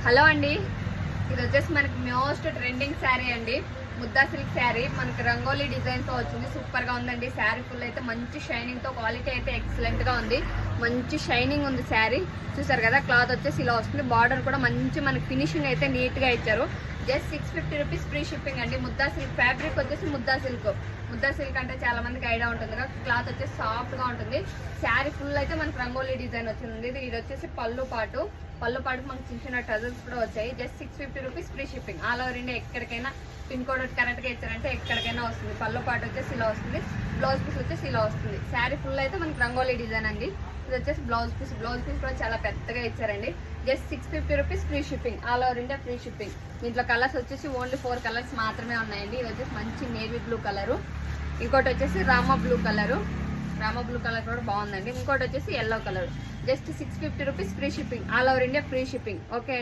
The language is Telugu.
హలో అండి, ఇది వచ్చేసి మనకి మోస్ట్ ట్రెండింగ్ శారీ అండి. ముద్దా సిల్క్ శారీ మనకి రంగోలీ డిజైన్ తో వచ్చింది. సూపర్ గా ఉందండి. శారీ ఫుల్ అయితే మంచి షైనింగ్ తో, క్వాలిటీ అయితే ఎక్సలెంట్ గా ఉంది. మంచి షైనింగ్ ఉంది శారీ. చూసారు కదా, క్లాత్ వచ్చేసి ఇలా వస్తుంది. బార్డర్ కూడా మంచి మనకి ఫినిషింగ్ అయితే నీట్ గా ఇచ్చారు. జస్ట్ 650 రూపీస్ ఫ్రీ షిప్పింగ్ అండి. ముద్దా సిల్క్ ఫ్యాబ్రిక్ వచ్చేసి ముద్దా సిల్క్ అంటే చాలా మందికి ఐడియా ఉంటుంది కదా. క్లాత్ వచ్చేసి సాఫ్ట్ గా ఉంటుంది. శారీ ఫుల్ అయితే మనకి రంగోలీ డిజైన్ వచ్చింది. ఇది వచ్చేసి పళ్ళు పాటుకు మనకి చిన్న చిన్న టజల్స్ కూడా వచ్చాయి. Just 650 rupees free shipping. All over India ఎక్కడికైనా పిన్ కోడ్ కరెక్ట్ గా ఇచ్చారంటే ఎక్కడికైనా వస్తుంది. పళ్ళు పాటు వచ్చేసి ఇలా వస్తుంది. బ్లౌజ్ పీస్ వచ్చేసి ఇలా వస్తుంది. శారీ ఫుల్ అయితే మనకి రంగోలీ డిజైన్ అండి. ఇది వచ్చేసి బ్లౌజ్ పీస్ కూడా చాలా పెద్దగా ఇచ్చారండి. Just 650 rupees free shipping. All over India free shipping. దీంట్లో కలర్స్ వచ్చేసి ఓన్లీ 4 కలర్స్ మాత్రమే ఉన్నాయండి. ఇది వచ్చేసి మంచి నేవీ బ్లూ కలరు, ఇంకోటి వచ్చేసి రామా బ్లూ కలర్ కూడా బాగుందండి. ఇంకోటి వచ్చేసి yellow colour. Just 650 rupees free shipping. All over India free shipping. Okay.